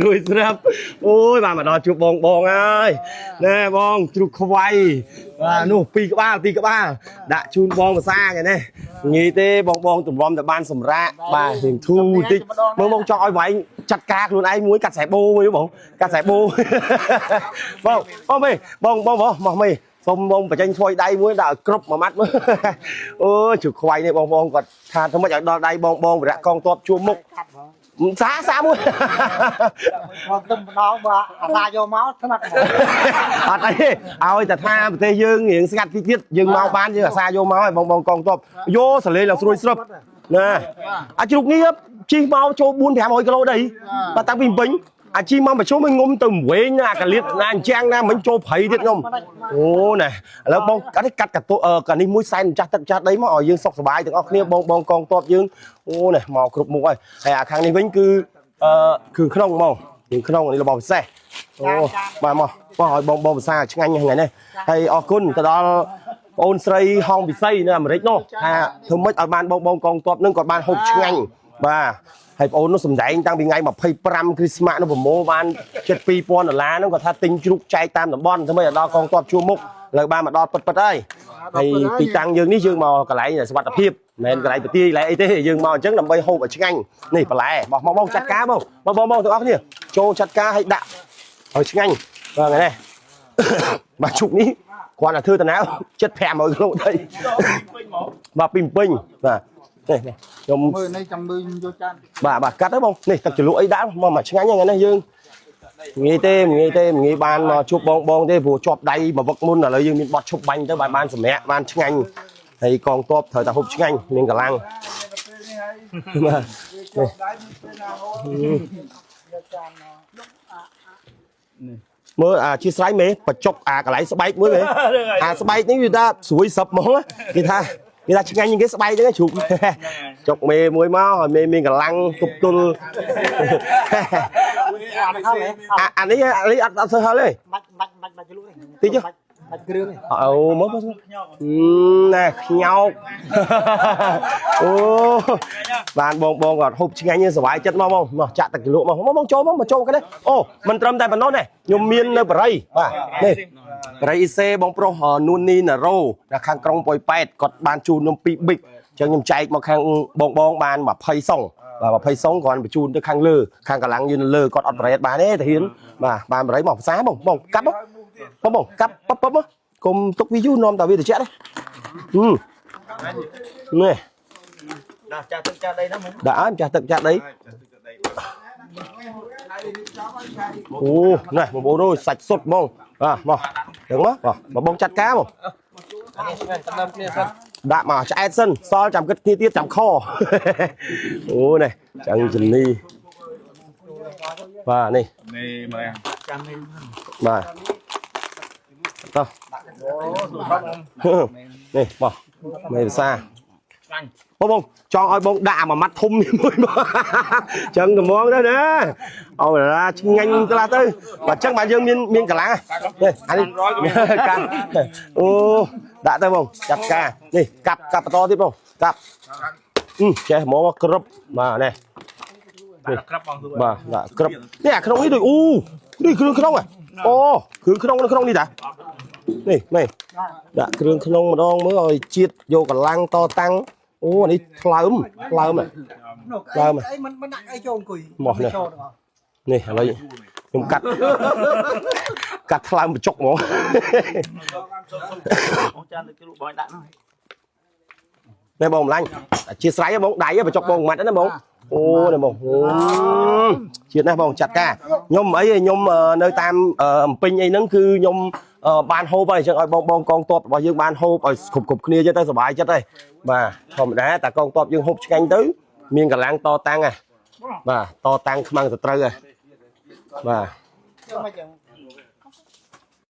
rồi sập ôi bà mà đòi chụp bong ơi nè bong chụp quay và nụ pi các ba đã chun bong mà xa cái này nghĩ thế bong tụm bom tại ban sầm ra bà hình thu tích mong cho ai vậy chặt cá luôn ai muốn cắt sải bô mới bong cắt sải bô bong mày bong mày bong phải tranh xoay đây mới đã crop mà mắt mới ôi chụp quay này bong còn thà thôi mà chẳng đây bong đã con toп chua mục xa mua tâm nó ra vô máu thế nào đấy ơiแต่ถ้าประเทศយើងរៀងស្ងាត់តិចទៀតយើងមកបានយើងអាសាយកមកឲ្យបងកងតបយកសលេងឡើងស្រួយស្រាប់ណាអាជ្រុកនេះជីមកចូល4 500 គីឡូដីបើតាំងពីពេញអាជីមកប្រជុំឲ្យងុំទៅវែងណាកាលៀតណាអញ្ចាំងណាមិញចូលព្រៃទៀតខ្ញុំអូណែឥឡូវបងកាត់កាត់នេះមួយសែនម្ចាស់ទឹកម្ចាស់ដីមកឲ្យយើងសុខសប្បាយទាំងអស់គ្នាបងកងតបយើងអូណែមកគ្រប់មុខហើយហើយអាខាងនេះវិញគឺគ្រឿងក្នុងមកគ្រឿងក្នុងនេះរបស់ពិសេសអូបាទមកឲ្យបងភាសាឆ្ងាញ់ហ្នឹងនេះហើយអរគុណទៅដល់បងអូនស្រីហងពិសីនៅអាមេរិកនោះថាធ្វើម៉េចឲ្យបានបងកងតបនឹងគាត់បានហូបឆ្ងាញ់បាទហើយបងអូននោះសម្ដែងតាំងពីថ្ងៃ25គ្រីស្មាស់នោះប្រមូលបាន$2000ហ្នឹងគាត់ថាទិញជ្រូកចែកតាមតំបន់ធ្វើម៉េចឲ្យដល់កងតបជួមុខលើបានមកដល់ពិតហើយហើយទីតាំងយើងនេះយើងមកកន្លែងសុវត្ថិភាពមិនមែនកន្លែងប្រទាយកន្លែងអីទេយើងមកអញ្ចឹងដើម្បីហូបឲ្យឆ្ងាញ់នេះបន្លែបងចាត់ការបងទាំងអស់គ្នាចូលចាត់ការឲ្យដាក់ឲ្យឆ្ងាញ់បាទនេះបាទជុកនេះគាត់ថាធ្វើតាណៅ7-500 គីឡូដីបាទពីពេញបាទនេះខ្ញុំមើលនេះចាំមើលយកចានបាទកាត់ទៅបងនេះទឹកជ្រលក់អីដាក់មកឆ្ងាញ់ហ្នឹងណាយើងងាយទេងាយបានមកជួបបងទេព្រោះជាប់ដៃមកវឹកមុនឥឡូវយើងមានបត់ឈប់បាញ់ទៅបានសម្រាកបានឆ្ងាញ់ហើយកងតបត្រូវតែហូបឆ្ងាញ់មានកម្លាំងមើលអាជាស្រ័យមេបច្ចុកអាកន្លែងស្បែកមួយមេអាស្បែកនេះវាថាស្រួយសឹបហ្មងគេថាឆ្ងាញ់គេស្បែកហ្នឹងជ្រូកចុកមេមួយមកឲ្យមេមានកម្លាំងទប់ទល់អានេះអត់ធ្វើហិលទេបាច់ជ្រូកនេះតិចបាច់គ្រឿងអូមើលណែខ្ញោកអូបានបងគាត់ហូបឆ្ងាញ់សុវ័យចិត្តមកចាក់ទឹកជ្រលក់មកចូលមកចូលគេអូមិនត្រឹមតែប៉ុណ្ណោះទេខ្ញុំមាននៅបរិយបាទនេះបរិយអ៊ីសេបងប្រុសនូនីណារ៉ូនៅខាងក្រុងប៉ោយប៉ែតគាត់បានជូនខ្ញុំ2ប៊ិកអញ្ចឹងខ្ញុំចែកមកខាងបងបាន20សុងបាទ20សុងគាត់បញ្ជូនទៅខាងលើខាងកម្លាំងយើងនៅលើគាត់អត់ប្រេតបានទេតាហ៊ានបាទបានបរិយមកភាសាបងកាប់បងកាប់ប៉បកុំទុកវាយូរនាំតែវាត្រជាក់នេះដាក់ចាស់ទឹកចាស់ដីហ្នឹងដាក់អើចាស់ទឹកចាស់ដីអូណែបងប្អូនអើយសាច់សុទ្ធហ្មងបាទមកដឹងមកបងចាត់ការមកដាក់មកឆ្អែតសិនសល់ចាំគិតគ្នាទៀតចាំខអូនេះចាំជំនីបាទនេះមើលចាំនេះបាទតោះនេះមកមេភាសាបងចង់ឲ្យបងដាក់មួយម៉ាត់ធំមួយមកចឹងត្មងទៅណាអូឡាឆ្ងាញ់ខ្លះទៅបើចឹងបើយើងមានកម្លាំងនេះអានេះកាន់អូដាក់ទៅបងចាត់ការនេះកាប់បន្តទៀតបងកាប់ចេះហ្មងគ្រប់បាទនេះក្របបងបាទដាក់គ្រប់នេះអាក្នុងនេះដូចនេះគ្រឿងក្នុងអូគ្រឿងក្នុងនៅក្នុងនេះតានេះមេដាក់គ្រឿងក្នុងម្ដងមើលឲ្យជាតិយកកម្លាំងតតាំងអូអានេះថ្លើមអីមិនដាក់អីចូលអង្គុយមកនេះឥឡូវខ្ញុំកាត់ថ្លើមបញ្ចុកហ្មងចានទៅគ្រូបងដាក់នេះបងម្លាញ់ជាស្រ័យបងដៃបញ្ចុកបងម៉ាត់ណាបងអូនេះបងជាតិណាបងចាត់ការខ្ញុំអីខ្ញុំនៅតាមអំពេញអីហ្នឹងគឺខ្ញុំបានហូបហើយអញ្ចឹងឲ្យបងកងតបរបស់យើងបានហូបឲ្យគ្រប់គ្នាចិត្តទៅសុបាយចិត្តហើយបាទធម្មតាតែកងតបយើងហូបឆ្ងាញ់ទៅមានកម្លាំងតតាំងបាទតតាំងខ្មាំងទៅត្រូវហើយបាទ